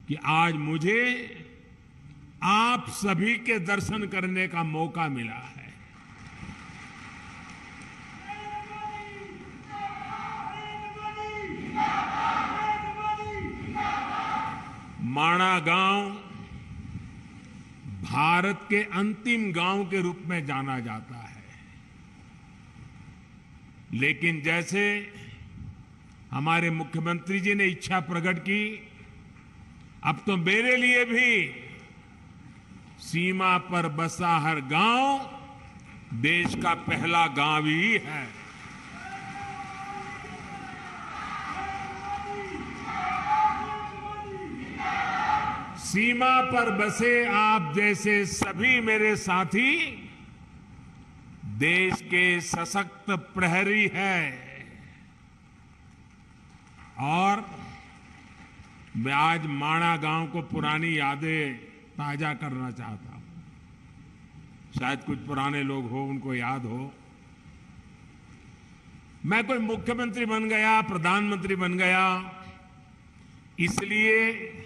कि आज मुझे आप सभी के दर्शन करने का मौका मिला है। माणा गांव भारत के अंतिम गांव के रूप में जाना जाता है, लेकिन जैसे हमारे मुख्यमंत्री जी ने इच्छा प्रकट की, अब तो मेरे लिए भी सीमा पर बसा हर गांव देश का पहला गांव ही है। सीमा पर बसे आप जैसे सभी मेरे साथी देश के सशक्त प्रहरी हैं। और मैं आज माणा गांव को पुरानी यादें ताजा करना चाहता हूं। शायद कुछ पुराने लोग हो, उनको याद हो, मैं कोई मुख्यमंत्री बन गया, प्रधानमंत्री बन गया, इसलिए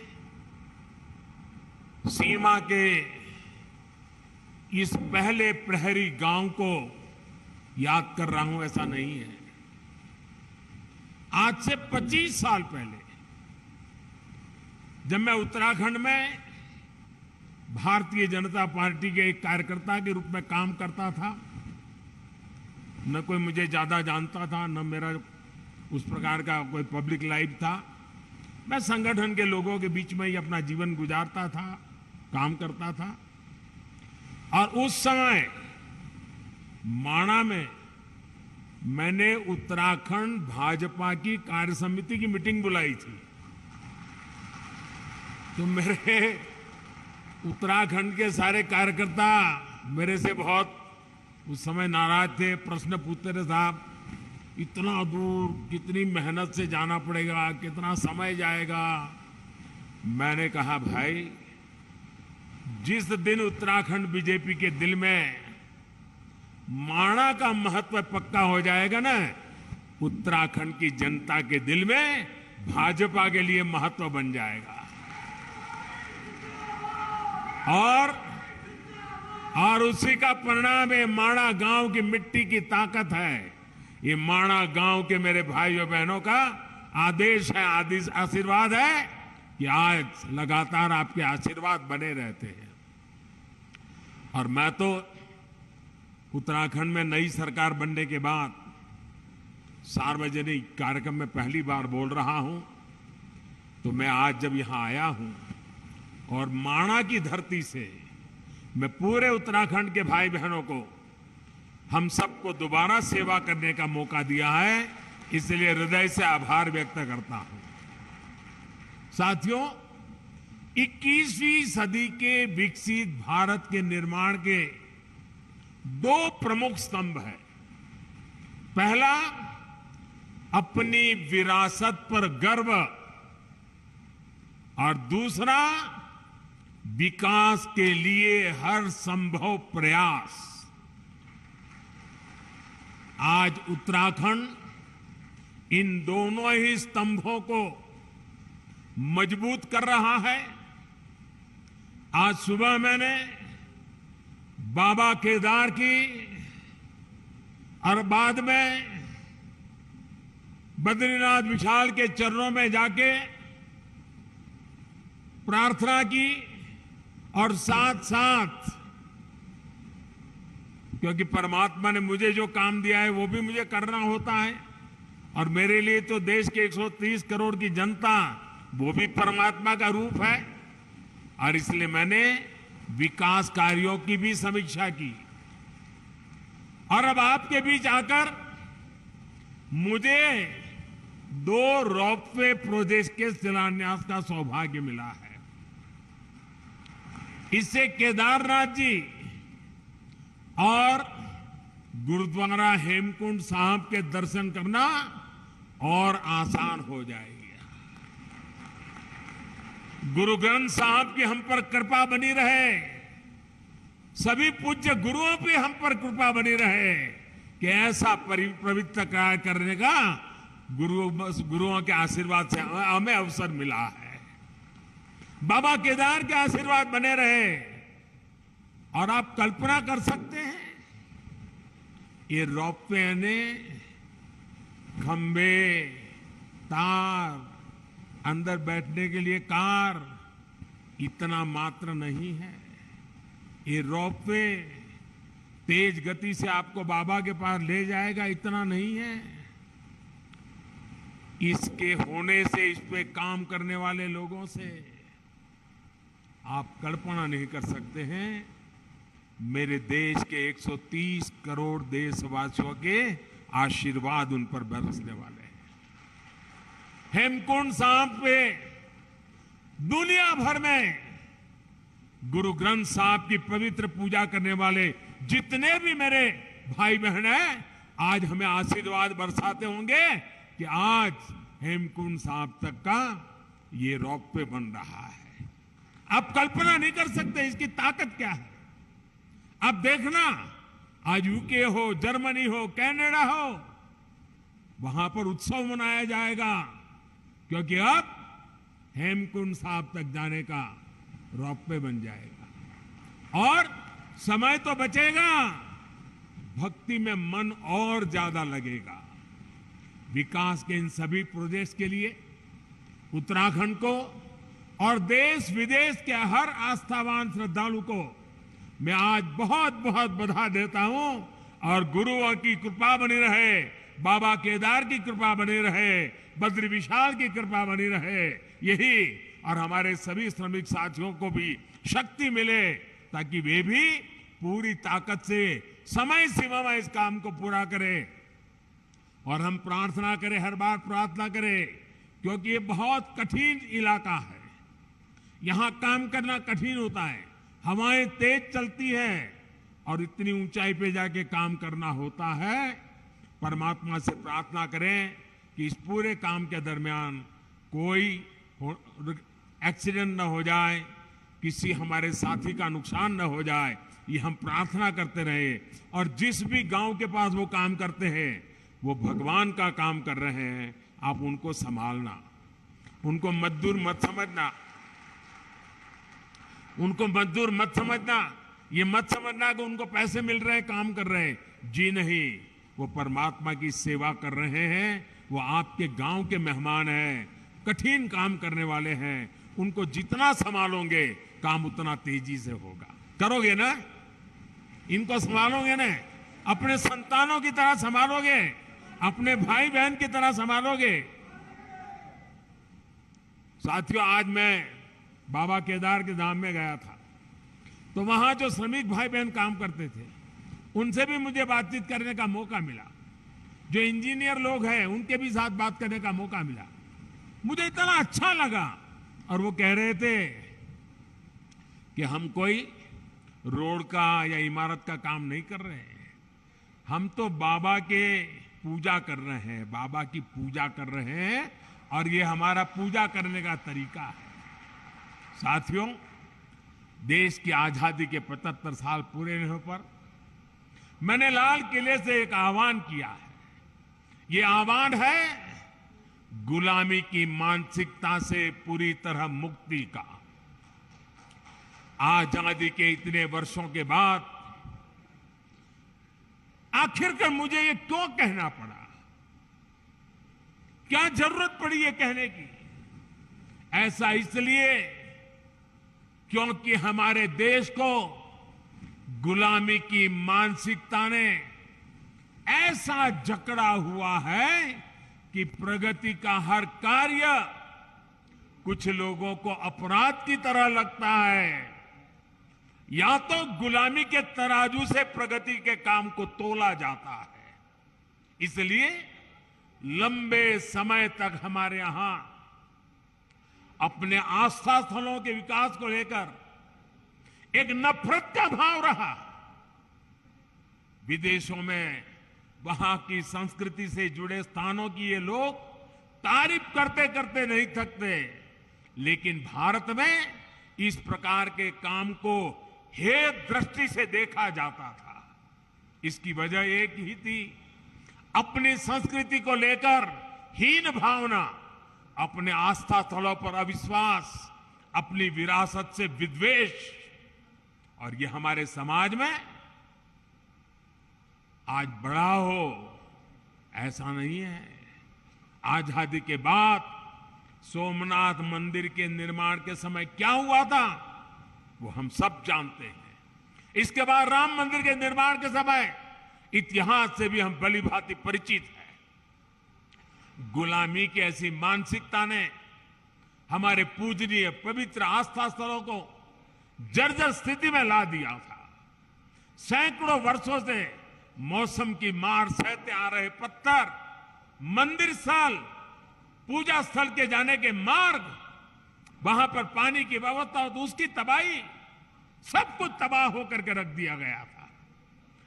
सीमा के इस पहले प्रहरी गांव को याद कर रहा हूं, ऐसा नहीं है। आज से 25 साल पहले जब मैं उत्तराखंड में भारतीय जनता पार्टी के एक कार्यकर्ता के रूप में काम करता था, न कोई मुझे ज्यादा जानता था, न मेरा उस प्रकार का कोई पब्लिक लाइफ था। मैं संगठन के लोगों के बीच में ही अपना जीवन गुजारता था, काम करता था। और उस समय माणा में मैंने उत्तराखंड भाजपा की कार्य समिति की मीटिंग बुलाई थी। तो मेरे उत्तराखंड के सारे कार्यकर्ता मेरे से बहुत उस समय नाराज थे, प्रश्न पूछते थे, साहब इतना दूर कितनी मेहनत से जाना पड़ेगा, कितना समय जाएगा। मैंने कहा, भाई जिस दिन उत्तराखंड बीजेपी के दिल में माणा का महत्व पक्का हो जाएगा ना, उत्तराखंड की जनता के दिल में भाजपा के लिए महत्व बन जाएगा। और उसी का परिणाम ये माणा गांव की मिट्टी की ताकत है। ये माणा गांव के मेरे भाइयों बहनों का आदेश है, आशीर्वाद है कि आज लगातार आपके आशीर्वाद बने रहते हैं। और मैं तो उत्तराखंड में नई सरकार बनने के बाद सार्वजनिक कार्यक्रम में पहली बार बोल रहा हूं। तो मैं आज जब यहां आया हूं और माणा की धरती से मैं पूरे उत्तराखंड के भाई बहनों को, हम सबको दोबारा सेवा करने का मौका दिया है, इसलिए हृदय से आभार व्यक्त करता हूं। साथियों, 21वीं सदी के विकसित भारत के निर्माण के दो प्रमुख स्तंभ हैं। पहला, अपनी विरासत पर गर्व, और दूसरा, विकास के लिए हर संभव प्रयास। आज उत्तराखंड इन दोनों ही स्तंभों को मजबूत कर रहा है। आज सुबह मैंने बाबा केदार की और बाद में बद्रीनाथ विशाल के चरणों में जाके प्रार्थना की, और साथ साथ, क्योंकि परमात्मा ने मुझे जो काम दिया है वो भी मुझे करना होता है, और मेरे लिए तो देश के 130 करोड़ की जनता वो भी परमात्मा का रूप है। और इसलिए मैंने विकास कार्यों की भी समीक्षा की। और अब आपके बीच आकर मुझे 2 रोपवे प्रोजेक्ट के शिलान्यास का सौभाग्य मिला है। इससे केदारनाथ जी और गुरुद्वारा हेमकुंड साहब के दर्शन करना और आसान हो जाएगा। गुरु ग्रंथ साहब की हम पर कृपा बनी रहे, सभी पूज्य गुरुओं पे हम पर कृपा बनी रहे कि ऐसा पवित्र कार्य करने का गुरुओं के आशीर्वाद से हमें अवसर मिला है। बाबा केदार के आशीर्वाद बने रहे। और आप कल्पना कर सकते हैं, ये रोपवे ने खंबे, तार, अंदर बैठने के लिए कार, इतना मात्र नहीं है। ये रोपवे तेज गति से आपको बाबा के पास ले जाएगा, इतना नहीं है। इसके होने से, इस पे काम करने वाले लोगों से आप कल्पना नहीं कर सकते हैं मेरे देश के 130 करोड़ देशवासियों के आशीर्वाद उन पर बरसने वाले हैं। हेमकुंड साहब पे दुनिया भर में गुरु ग्रंथ साहब की पवित्र पूजा करने वाले जितने भी मेरे भाई बहन हैं, आज हमें आशीर्वाद बरसाते होंगे कि आज हेमकुंड साहब तक का ये रोपवे बन रहा है। आप कल्पना नहीं कर सकते इसकी ताकत क्या है। अब देखना, आज यूके हो, जर्मनी हो, कनाडा हो, वहां पर उत्सव मनाया जाएगा, क्योंकि अब हेमकुंड साहब तक जाने का रोपवे बन जाएगा। और समय तो बचेगा, भक्ति में मन और ज्यादा लगेगा। विकास के इन सभी प्रोजेक्ट्स के लिए उत्तराखंड को और देश विदेश के हर आस्थावान श्रद्धालु को मैं आज बहुत बहुत बधाई देता हूं। और गुरुओं की कृपा बनी रहे, बाबा केदार की कृपा बनी रहे, बद्री विशाल की कृपा बनी रहे, यही, और हमारे सभी श्रमिक साथियों को भी शक्ति मिले ताकि वे भी पूरी ताकत से समय सीमा में इस काम को पूरा करें। और हम प्रार्थना करें, हर बार प्रार्थना करें, क्योंकि ये बहुत कठिन इलाका है, यहां काम करना कठिन होता है, हवाएं तेज चलती हैं और इतनी ऊंचाई पे जाके काम करना होता है। परमात्मा से प्रार्थना करें कि इस पूरे काम के दरमियान कोई एक्सीडेंट न हो जाए, किसी हमारे साथी का नुकसान न हो जाए, ये हम प्रार्थना करते रहे। और जिस भी गांव के पास वो काम करते हैं, वो भगवान का काम कर रहे हैं, आप उनको संभालना, उनको मजदूर मत समझना, उनको मजदूर मत समझना, ये मत समझना कि उनको पैसे मिल रहे हैं, काम कर रहे हैं। जी नहीं, वो परमात्मा की सेवा कर रहे हैं, वो आपके गांव के मेहमान हैं, कठिन काम करने वाले हैं। उनको जितना संभालोगे काम उतना तेजी से होगा। करोगे ना, इनको संभालोगे ना, अपने संतानों की तरह संभालोगे, अपने भाई बहन की तरह संभालोगे। साथियों, आज मैं बाबा केदार के धाम में गया था, तो वहां जो श्रमिक भाई बहन काम करते थे, उनसे भी मुझे बातचीत करने का मौका मिला। जो इंजीनियर लोग हैं, उनके भी साथ बात करने का मौका मिला। मुझे इतना अच्छा लगा। और वो कह रहे थे कि हम कोई रोड का या इमारत का काम नहीं कर रहे हैं, हम तो बाबा के पूजा कर रहे हैं, बाबा की पूजा कर रहे हैं, और ये हमारा पूजा करने का तरीका है। साथियों, देश की आजादी के 75 साल पूरे होने पर मैंने लाल किले से एक आह्वान किया है। ये आह्वान है गुलामी की मानसिकता से पूरी तरह मुक्ति का। आजादी के इतने वर्षों के बाद आखिरकार मुझे ये क्यों कहना पड़ा, क्या जरूरत पड़ी ये कहने की? ऐसा इसलिए क्योंकि हमारे देश को गुलामी की मानसिकता ने ऐसा जकड़ा हुआ है कि प्रगति का हर कार्य कुछ लोगों को अपराध की तरह लगता है। या तो गुलामी के तराजू से प्रगति के काम को तोला जाता है। इसलिए लंबे समय तक हमारे यहां अपने आस्था स्थलों के विकास को लेकर एक नफरत का भाव रहा। विदेशों में वहां की संस्कृति से जुड़े स्थानों की ये लोग तारीफ करते करते नहीं थकते, लेकिन भारत में इस प्रकार के काम को हेय दृष्टि से देखा जाता था। इसकी वजह एक ही थी, अपनी संस्कृति को लेकर हीन भावना, अपने आस्था स्थलों पर अविश्वास, अपनी विरासत से विद्वेष, और ये हमारे समाज में आज बड़ा हो ऐसा नहीं है। आजादी के बाद सोमनाथ मंदिर के निर्माण के समय क्या हुआ था वो हम सब जानते हैं। इसके बाद राम मंदिर के निर्माण के समय इतिहास से भी हम भली भांति परिचित हैं। गुलामी की ऐसी मानसिकता ने हमारे पूजनीय पवित्र आस्था स्थलों को जर्जर स्थिति में ला दिया था। सैकड़ों वर्षों से मौसम की मार सहते आ रहे पत्थर, मंदिर स्थल, पूजा स्थल के जाने के मार्ग, वहां पर पानी की व्यवस्था, तो उसकी तबाही, सब कुछ तबाह होकर के रख दिया गया था।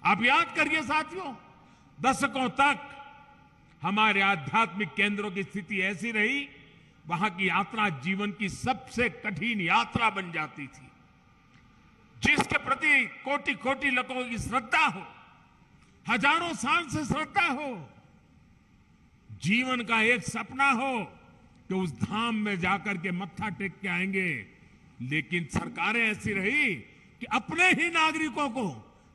आप याद करिए साथियों, दशकों तक हमारे आध्यात्मिक केंद्रों की स्थिति ऐसी रही, वहां की यात्रा जीवन की सबसे कठिन यात्रा बन जाती थी। जिसके प्रति कोटि कोटि लोगों की श्रद्धा हो, हजारों साल से श्रद्धा हो, जीवन का एक सपना हो कि उस धाम में जाकर के मत्था टेक के आएंगे, लेकिन सरकारें ऐसी रही कि अपने ही नागरिकों को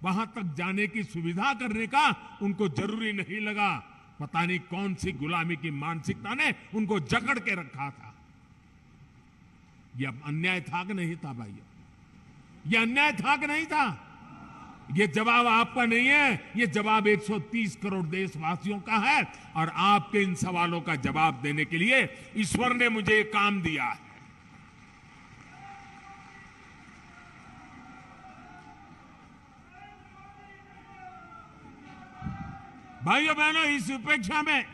वहां तक जाने की सुविधा करने का उनको जरूरी नहीं लगा। पता नहीं कौन सी गुलामी की मानसिकता ने उनको जकड़ के रखा था। यह अन्याय था कि नहीं था भाइयों? यह अन्याय था कि नहीं था? यह जवाब आपका नहीं है, यह जवाब 130 करोड़ देशवासियों का है। और आपके इन सवालों का जवाब देने के लिए ईश्वर ने मुझे एक काम दिया है। भाइयों बहनों, इस उपेक्षा में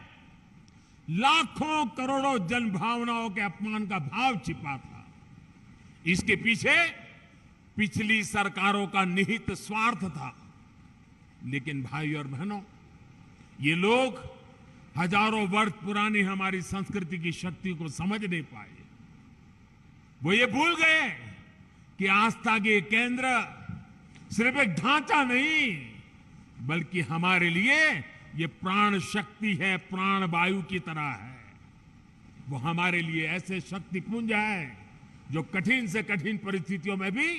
लाखों करोड़ों जन भावनाओं के अपमान का भाव छिपा था। इसके पीछे पिछली सरकारों का निहित स्वार्थ था। लेकिन भाइयों और बहनों, ये लोग हजारों वर्ष पुरानी हमारी संस्कृति की शक्ति को समझ नहीं पाए। वो ये भूल गए कि आस्था के केंद्र सिर्फ एक ढांचा नहीं, बल्कि हमारे लिए ये प्राण शक्ति है, प्राण वायु की तरह है। वो हमारे लिए ऐसे शक्ति पुंज है जो कठिन से कठिन परिस्थितियों में भी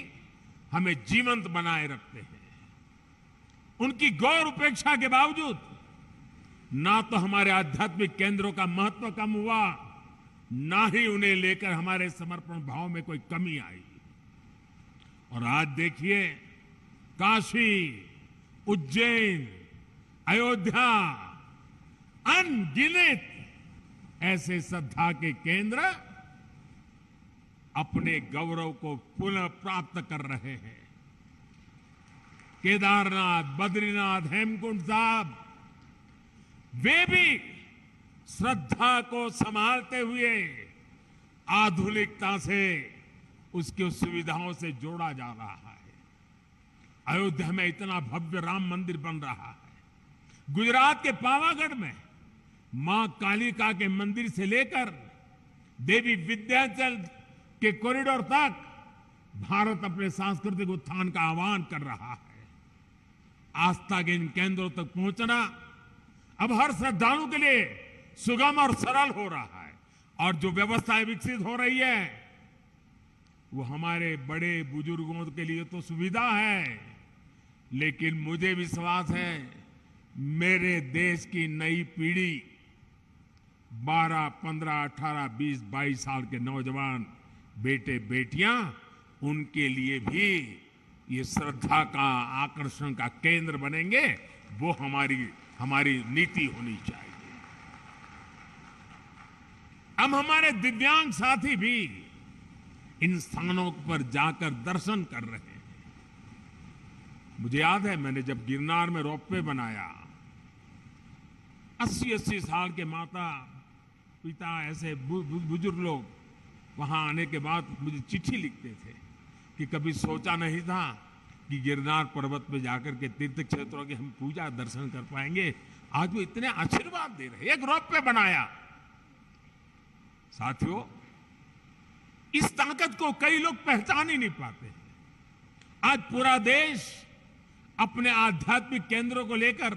हमें जीवंत बनाए रखते हैं। उनकी गौर उपेक्षा के बावजूद ना तो हमारे आध्यात्मिक केंद्रों का महत्व कम हुआ, ना ही उन्हें लेकर हमारे समर्पण भाव में कोई कमी आई। और आज देखिए, काशी, उज्जैन, अयोध्या, अनगिनत ऐसे श्रद्धा के केंद्र अपने गौरव को पुनः प्राप्त कर रहे हैं। केदारनाथ, बद्रीनाथ, हेमकुंड साहब, वे भी श्रद्धा को संभालते हुए आधुनिकता से उसकी सुविधाओं से जोड़ा जा रहा है। अयोध्या में इतना भव्य राम मंदिर बन रहा है। गुजरात के पावागढ़ में मां कालिका के मंदिर से लेकर देवी विंध्याचल के कॉरिडोर तक भारत अपने सांस्कृतिक उत्थान का आह्वान कर रहा है। आस्था के इन केंद्रों तक पहुंचना अब हर श्रद्धालु के लिए सुगम और सरल हो रहा है। और जो व्यवस्थाएं विकसित हो रही है वो हमारे बड़े बुजुर्गों के लिए तो सुविधा है, लेकिन मुझे विश्वास है मेरे देश की नई पीढ़ी 12, 15, 18, 20, 22 साल के नौजवान बेटे बेटियां, उनके लिए भी ये श्रद्धा का आकर्षण का केंद्र बनेंगे। वो हमारी नीति होनी चाहिए। अब हमारे दिव्यांग साथी भी इन स्थानों पर जाकर दर्शन कर रहे हैं। मुझे याद है, मैंने जब गिरनार में रोपवे बनाया, 80-80 साल के माता पिता ऐसे बुजुर्ग लोग वहां आने के बाद मुझे चिट्ठी लिखते थे कि कभी सोचा नहीं था कि गिरनार पर्वत पे जाकर के तीर्थ क्षेत्रों की हम पूजा दर्शन कर पाएंगे। आज वो इतने आशीर्वाद दे रहे हैं। एक रोपवे बनाया। साथियों, इस ताकत को कई लोग पहचान ही नहीं पाते। आज पूरा देश अपने आध्यात्मिक केंद्रों को लेकर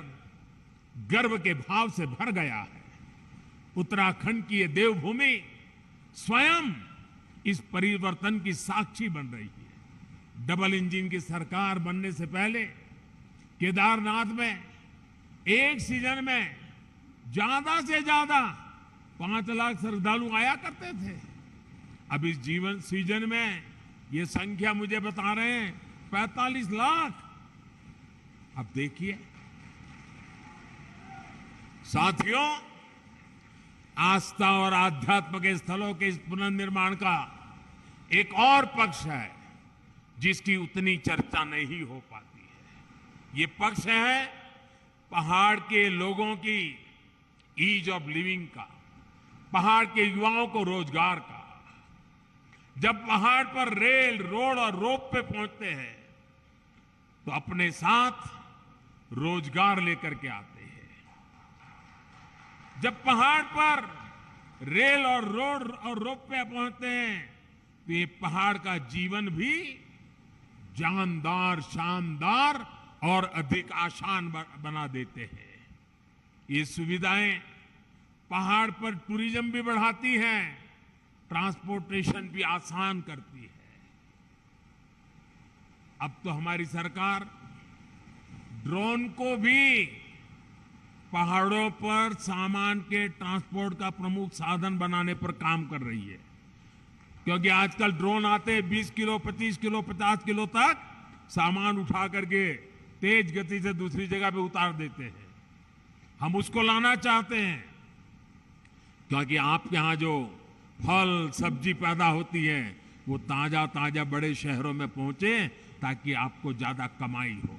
गर्व के भाव से भर गया है। उत्तराखंड की ये देवभूमि स्वयं इस परिवर्तन की साक्षी बन रही है। डबल इंजन की सरकार बनने से पहले केदारनाथ में एक सीजन में ज्यादा से ज्यादा 5 लाख श्रद्धालु आया करते थे। अब इस जीवन सीजन में ये संख्या मुझे बता रहे हैं 45 लाख। अब देखिए साथियों, आस्था और आध्यात्म के स्थलों के इस पुनर्निर्माण का एक और पक्ष है जिसकी उतनी चर्चा नहीं हो पाती है। ये पक्ष है पहाड़ के लोगों की ईज ऑफ लिविंग का, पहाड़ के युवाओं को रोजगार का। जब पहाड़ पर रेल, रोड और रोप पे पहुंचते हैं तो अपने साथ रोजगार लेकर के आते हैं। जब पहाड़ पर रेल और रोड और रोप पे पहुंचते हैं तो ये पहाड़ का जीवन भी जानदार, शानदार और अधिक आसान बना देते हैं। ये सुविधाएं पहाड़ पर टूरिज्म भी बढ़ाती हैं, ट्रांसपोर्टेशन भी आसान करती है। अब तो हमारी सरकार ड्रोन को भी पहाड़ों पर सामान के ट्रांसपोर्ट का प्रमुख साधन बनाने पर काम कर रही है, क्योंकि आजकल ड्रोन आते हैं 20 किलो, 25 किलो, 50 किलो तक सामान उठा करके तेज गति से दूसरी जगह पे उतार देते हैं। हम उसको लाना चाहते हैं क्योंकि आपके यहां जो फल सब्जी पैदा होती है वो ताजा ताजा बड़े शहरों में पहुंचे ताकि आपको ज्यादा कमाई हो।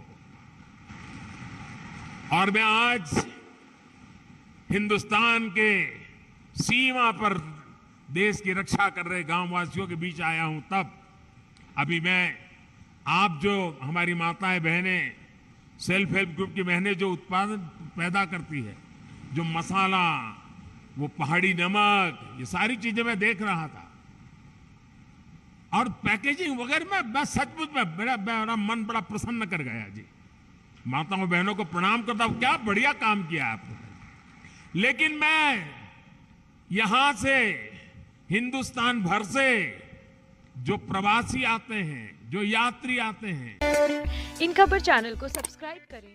और मैं आज हिंदुस्तान के सीमा पर देश की रक्षा कर रहे गांववासियों के बीच आया हूं। तब अभी मैं आप जो हमारी माताएं बहनें, सेल्फ हेल्प ग्रुप की बहनें जो उत्पादन पैदा करती है, जो मसाला, वो पहाड़ी नमक, ये सारी चीजें मैं देख रहा था और पैकेजिंग वगैरह में सचमुच में मेरा मन बड़ा प्रसन्न कर गया जी। माताओं बहनों को प्रणाम करता हूं, क्या बढ़िया काम किया आपने। लेकिन मैं यहां से हिंदुस्तान भर से जो प्रवासी आते हैं, जो यात्री आते हैं, इन खबर चैनल को सब्सक्राइब करें।